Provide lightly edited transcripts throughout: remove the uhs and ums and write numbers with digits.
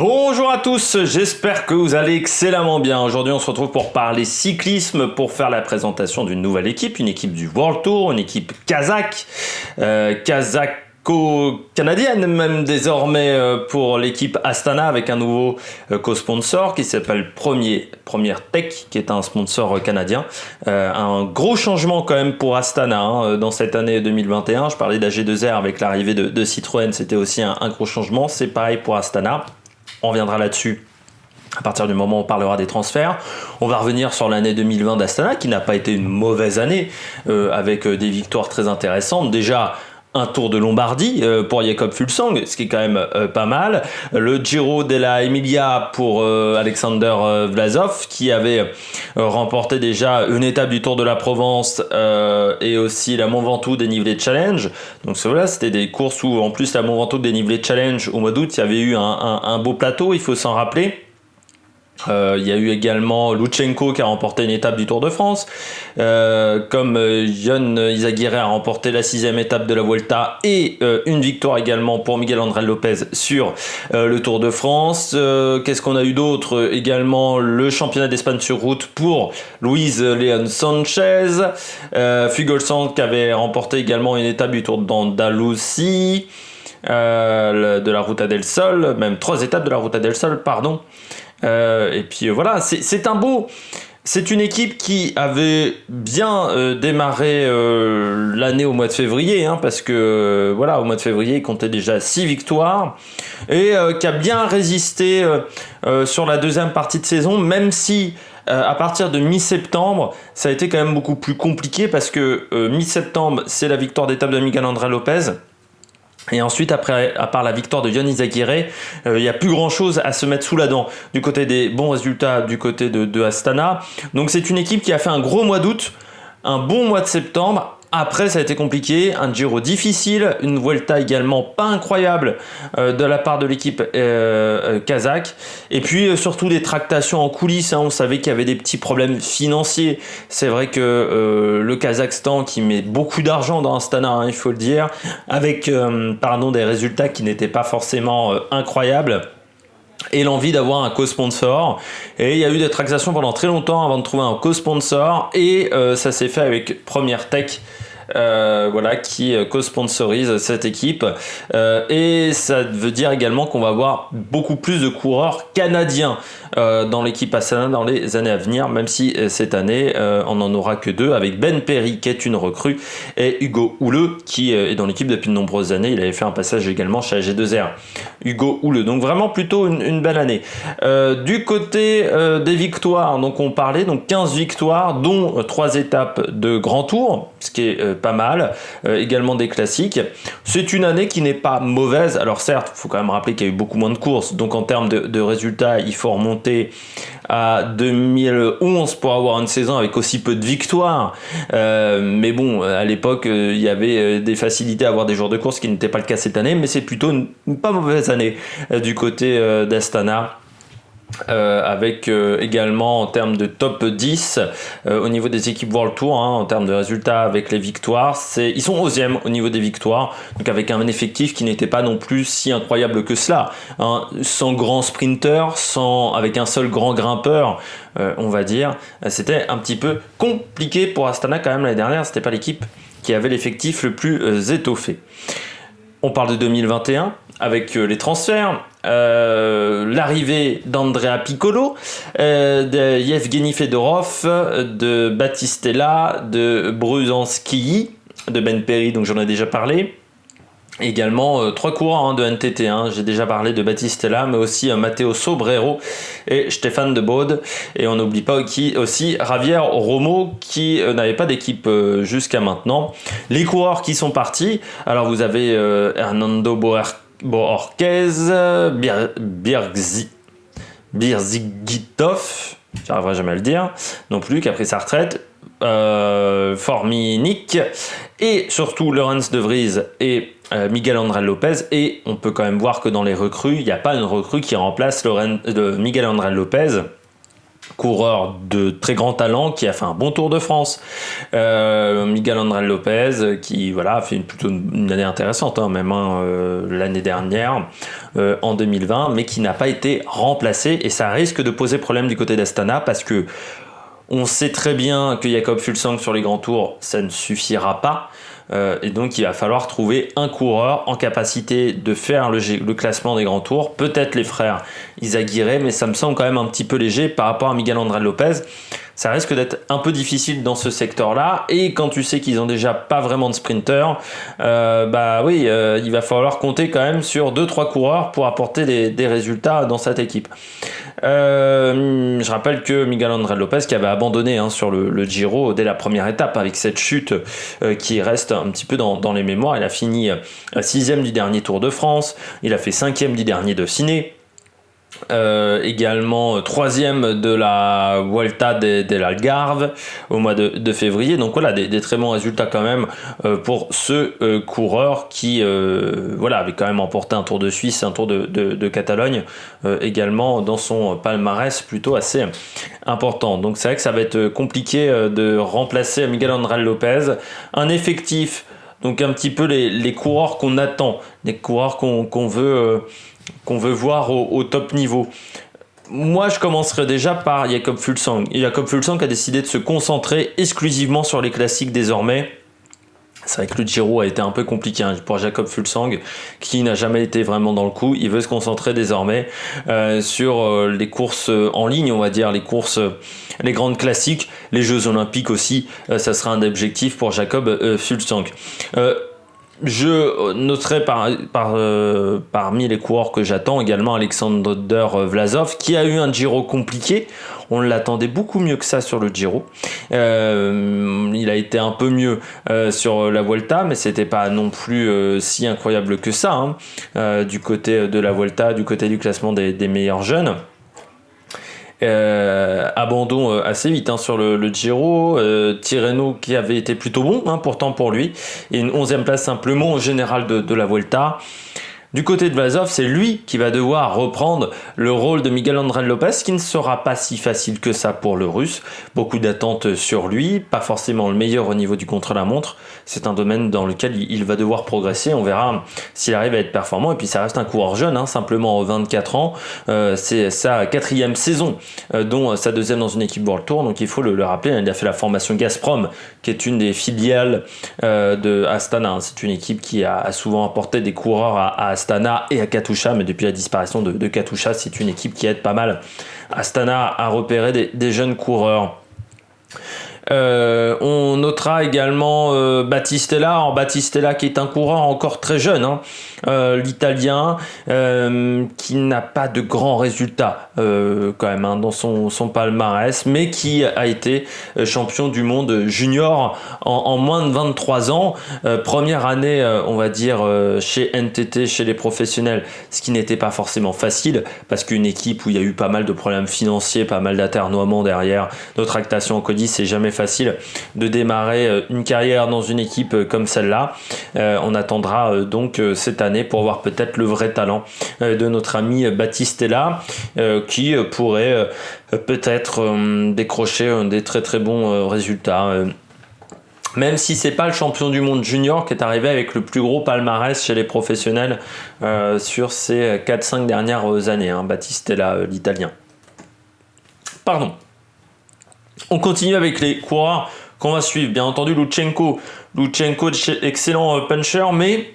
Bonjour à tous, j'espère que vous allez excellemment bien. Aujourd'hui on se retrouve pour parler cyclisme, pour faire la présentation d'une nouvelle équipe, une équipe du World Tour, une équipe kazakh, kazakho-canadienne même désormais pour l'équipe Astana avec un nouveau co-sponsor qui s'appelle Première Tech, qui est un sponsor canadien. Un gros changement quand même pour Astana dans cette année 2021. Je parlais d'AG2R avec l'arrivée de Citroën, c'était aussi un gros changement. C'est pareil pour Astana. On reviendra là-dessus à partir du moment où on parlera des transferts. On va revenir sur l'année 2020 d'Astana, qui n'a pas été une mauvaise année, avec des victoires très intéressantes. Déjà, un Tour de Lombardie pour Jakob Fuglsang, ce qui est quand même pas mal. Le Giro della Emilia pour Alexander Vlasov, qui avait remporté déjà une étape du Tour de la Provence et aussi la Mont Ventoux dénivelé challenge. Donc voilà, c'était des courses où en plus la Mont Ventoux dénivelé challenge au mois d'août, il y avait eu un beau plateau, il faut s'en rappeler. Il y a eu également Lutsenko qui a remporté une étape du Tour de France, comme Yon Izagirre a remporté la 6e étape de la Vuelta et une victoire également pour Miguel André Lopez sur le Tour de France. Qu'est-ce qu'on a eu d'autre? Également le championnat d'Espagne sur route pour Luis Leon Sanchez, Fuglsang qui avait remporté également une étape du Tour d'Andalousie, de la Ruta del Sol, même 3 étapes de la Ruta del Sol, pardon. Et puis voilà, c'est une équipe qui avait bien démarré l'année au mois de février, parce que voilà, au mois de février, il comptait déjà 6 victoires et qui a bien résisté sur la deuxième partie de saison, même si à partir de mi-septembre, ça a été quand même beaucoup plus compliqué parce que mi-septembre, c'est la victoire d'étape de Miguel André Lopez. Et ensuite, après, à part la victoire de Yon Izagirre, il n'y a plus grand chose à se mettre sous la dent du côté des bons résultats du côté de Astana. Donc c'est une équipe qui a fait un gros mois d'août, un bon mois de septembre. Après, ça a été compliqué, un Giro difficile, une Vuelta également pas incroyable de la part de l'équipe kazakh. Et puis surtout des tractations en coulisses. On savait qu'il y avait des petits problèmes financiers. C'est vrai que le Kazakhstan, qui met beaucoup d'argent dans Astana, il faut le dire, avec des résultats qui n'étaient pas forcément incroyables, et l'envie d'avoir un co-sponsor. Et il y a eu des tractations pendant très longtemps avant de trouver un co-sponsor, et ça s'est fait avec Première Tech, qui co-sponsorise cette équipe, et ça veut dire également qu'on va avoir beaucoup plus de coureurs canadiens dans l'équipe Astana dans les années à venir, même si cette année on n'en aura que 2, avec Ben Perry qui est une recrue et Hugo Houle qui est dans l'équipe depuis de nombreuses années. Il avait fait un passage également chez AG2R, Hugo Houle, donc vraiment plutôt une belle année. Du côté des victoires, donc on parlait 15 victoires dont 3 étapes de grand tour, ce qui est pas mal, également des classiques. C'est une année qui n'est pas mauvaise. Alors certes, il faut quand même rappeler qu'il y a eu beaucoup moins de courses, donc en termes de résultats, il faut remonter à 2011 pour avoir une saison avec aussi peu de victoires, mais bon, à l'époque il y avait des facilités à avoir des jours de course, qui n'était pas le cas cette année, mais c'est plutôt une pas mauvaise année du côté d'Astana. Avec également en termes de top 10 au niveau des équipes World Tour, en termes de résultats avec les victoires, ils sont 11e au niveau des victoires, donc avec un effectif qui n'était pas non plus si incroyable que cela, sans grand sprinter, avec un seul grand grimpeur, on va dire. C'était un petit peu compliqué pour Astana quand même l'année dernière, c'était pas l'équipe qui avait l'effectif le plus étoffé. On parle de 2021 avec les transferts, l'arrivée d'Andrea Piccolo, de Yevgeny Fedorov, de Battistella, de Bruzanski, de Ben Perry, donc j'en ai déjà parlé. Également 3 coureurs de NTT, j'ai déjà parlé de Battistella, mais aussi Matteo Sobrero et Stéphane de Bode, et on n'oublie pas aussi Javier Romo qui n'avait pas d'équipe jusqu'à maintenant. Les coureurs qui sont partis, alors vous avez Hernando Boorquez, Birzigitov, j'arriverai jamais à le dire non plus, qui a pris sa retraite, Forminic, et surtout Laurens de Vries et Miguel André Lopez. Et on peut quand même voir que dans les recrues, il n'y a pas une recrue qui remplace Miguel André Lopez. coureur de très grand talent qui a fait un bon Tour de France. Miguel André Lopez qui voilà, a fait plutôt une année intéressante, hein, même l'année dernière, en 2020, mais qui n'a pas été remplacé et ça risque de poser problème du côté d'Astana parce que on sait très bien que Jakob Fuglsang sur les grands tours, ça ne suffira pas. Et donc il va falloir trouver un coureur en capacité de faire le classement des grands tours, peut-être les frères Izagirre, mais ça me semble quand même un petit peu léger par rapport à Miguel André Lopez. Ça risque d'être un peu difficile dans ce secteur-là, et quand tu sais qu'ils ont déjà pas vraiment de sprinter, il va falloir compter quand même sur 2-3 coureurs pour apporter des résultats dans cette équipe. Je rappelle que Miguel André Lopez qui avait abandonné sur le Giro dès la première étape avec cette chute qui reste un petit peu dans les mémoires. Il a fini 6e du dernier Tour de France, il a fait 5e du dernier Dauphiné. Également 3e de la Vuelta de l'Algarve au mois de février, donc voilà des très bons résultats quand même pour ce coureur qui avait quand même emporté un Tour de Suisse, un Tour de Catalogne également dans son palmarès plutôt assez important. Donc c'est vrai que ça va être compliqué de remplacer Miguel André Lopez, un effectif, donc un petit peu les coureurs qu'on attend, les coureurs qu'on veut voir au top niveau. Moi, je commencerai déjà par Jakob Fuglsang. Jakob Fuglsang a décidé de se concentrer exclusivement sur les classiques désormais. C'est vrai que le Giro a été un peu compliqué pour Jakob Fuglsang, qui n'a jamais été vraiment dans le coup. Il veut se concentrer désormais sur les courses en ligne, on va dire, les grandes classiques, les Jeux Olympiques aussi. Ça sera un objectif pour Jakob Fuglsang. Je noterai parmi les coureurs que j'attends également Alexander Vlasov qui a eu un Giro compliqué. On l'attendait beaucoup mieux que ça sur le Giro. Il a été un peu mieux sur la Vuelta, mais c'était pas non plus si incroyable que ça du côté de la Vuelta, du côté du classement des meilleurs jeunes. Abandon assez vite sur le Giro. Tirreno qui avait été plutôt bon pourtant pour lui, et une 11e place simplement au général de la Vuelta. Du côté de Vlasov, c'est lui qui va devoir reprendre le rôle de Miguel André Lopez, qui ne sera pas si facile que ça pour le Russe. Beaucoup d'attentes sur lui, pas forcément le meilleur au niveau du contre-la-montre. C'est un domaine dans lequel il va devoir progresser. On verra s'il arrive à être performant. Et puis ça reste un coureur jeune, simplement 24 ans. C'est sa 4e saison, dont sa 2e dans une équipe World Tour. Donc il faut le rappeler, il a fait la formation Gazprom, qui est une des filiales de Astana. C'est une équipe qui a souvent apporté des coureurs à Astana et à Katusha, mais depuis la disparition de Katusha, c'est une équipe qui aide pas mal Astana à repérer des jeunes coureurs. On notera également Battistella. Alors Battistella qui est un coureur encore très jeune, l'Italien, qui n'a pas de grands résultats quand même dans son palmarès, mais qui a été champion du monde junior en moins de 23 ans. Première année, on va dire, chez NTT, chez les professionnels, ce qui n'était pas forcément facile, parce qu'une équipe où il y a eu pas mal de problèmes financiers, pas mal d'aternoiements derrière, de tractations en colis, c'est jamais facile de démarrer une carrière dans une équipe comme celle-là. On attendra donc cette année pour voir peut-être le vrai talent de notre ami Battistella, qui pourrait peut-être décrocher des très très bons résultats. Même si c'est pas le champion du monde junior qui est arrivé avec le plus gros palmarès chez les professionnels sur ces 4-5 dernières années, Battistella, l'Italien. Pardon. On continue avec les coureurs qu'on va suivre. Bien entendu, Lutsenko, excellent puncher, mais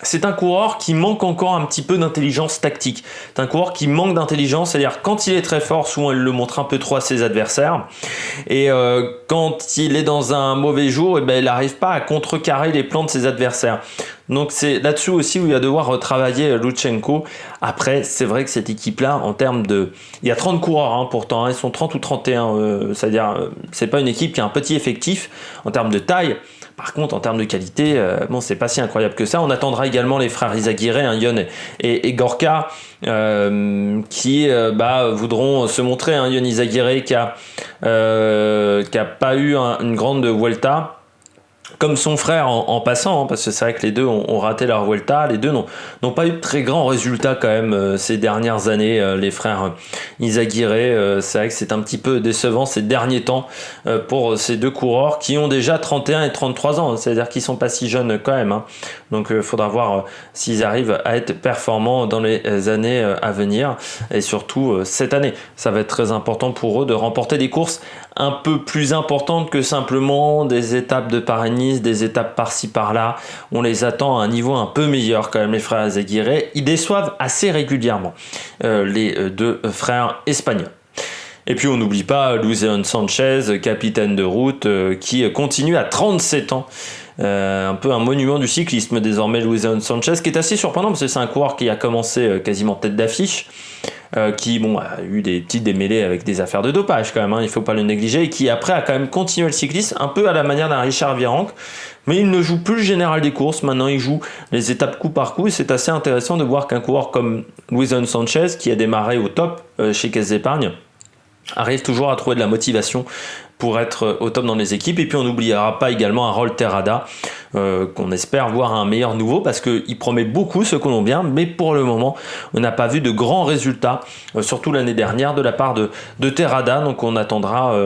c'est un coureur qui manque encore un petit peu d'intelligence tactique. C'est un coureur qui manque d'intelligence, c'est-à-dire quand il est très fort, souvent il le montre un peu trop à ses adversaires. Et quand il est dans un mauvais jour, il n'arrive pas à contrecarrer les plans de ses adversaires. Donc c'est là-dessus aussi où il va devoir retravailler Lutsenko. Après, c'est vrai que cette équipe-là, en termes de... Il y a 30 coureurs pourtant, ils sont 30 ou 31. C'est-à-dire, c'est pas une équipe qui a un petit effectif en termes de taille. Par contre, en termes de qualité, c'est pas si incroyable que ça. On attendra également les frères Izagirre, Yon et Gorka, qui voudront se montrer. Yon Izagirre qui a pas eu une grande Vuelta. comme son frère en passant, hein, parce que c'est vrai que les deux ont raté leur Vuelta, les deux n'ont pas eu de très grands résultats quand même ces dernières années, les frères Izaguirre, c'est vrai que c'est un petit peu décevant ces derniers temps pour ces deux coureurs qui ont déjà 31 et 33 ans, c'est-à-dire qu'ils sont pas si jeunes quand même, hein. Donc il faudra voir s'ils arrivent à être performants dans les années à venir, et surtout cette année, ça va être très important pour eux de remporter des courses un peu plus importantes que simplement des étapes de Paris-Nice, des étapes par-ci par-là. On les attend à un niveau un peu meilleur quand même, les frères Izaguirre. Ils déçoivent assez régulièrement les deux frères espagnols. Et puis on n'oublie pas Luis León Sanchez, capitaine de route, qui continue à 37 ans. Un peu un monument du cyclisme désormais, Luis León Sanchez, qui est assez surprenant parce que c'est un coureur qui a commencé quasiment tête d'affiche, qui a eu des petites démêlés avec des affaires de dopage quand même, hein, il ne faut pas le négliger, et qui après a quand même continué le cyclisme un peu à la manière d'un Richard Virenque, mais il ne joue plus le général des courses, maintenant il joue les étapes coup par coup, et c'est assez intéressant de voir qu'un coureur comme Luis León Sanchez, qui a démarré au top chez Caisse d'Épargne, arrive toujours à trouver de la motivation pour être au top dans les équipes. Et puis on n'oubliera pas également Harold Terrada, qu'on espère voir un meilleur nouveau, parce qu'il promet beaucoup ce Colombien, mais pour le moment on n'a pas vu de grands résultats, surtout l'année dernière de la part de Terrada, donc on attendra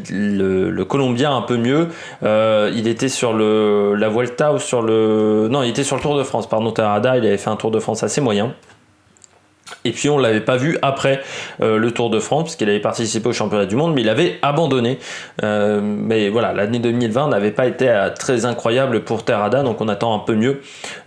le Colombien un peu mieux. Il était sur la Vuelta ou sur non, il était sur le Tour de France, pardon, Terrada, il avait fait un Tour de France assez moyen. Et puis on ne l'avait pas vu après le Tour de France, parce qu'il avait participé au championnat du monde, mais il avait abandonné. Mais voilà, l'année 2020 n'avait pas été très incroyable pour Terrada, donc on attend un peu mieux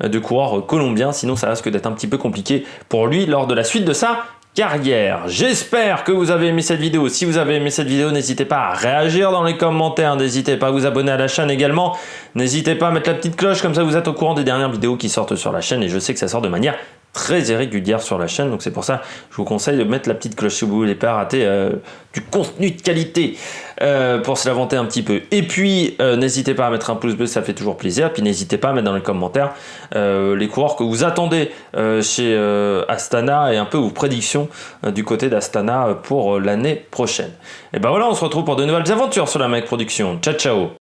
de coureurs colombiens, sinon ça risque d'être un petit peu compliqué pour lui lors de la suite de sa carrière. J'espère que vous avez aimé cette vidéo. Si vous avez aimé cette vidéo, n'hésitez pas à réagir dans les commentaires, n'hésitez pas à vous abonner à la chaîne également, n'hésitez pas à mettre la petite cloche, comme ça vous êtes au courant des dernières vidéos qui sortent sur la chaîne, et je sais que ça sort de manière très irrégulière sur la chaîne, donc c'est pour ça je vous conseille de mettre la petite cloche si vous voulez pas rater du contenu de qualité pour se l'inventer un petit peu. Et puis n'hésitez pas à mettre un pouce bleu, ça fait toujours plaisir. Puis n'hésitez pas à mettre dans les commentaires les coureurs que vous attendez chez Astana, et un peu vos prédictions du côté d'Astana pour l'année prochaine. Et ben voilà, on se retrouve pour de nouvelles aventures sur la Mec Production. Ciao ciao.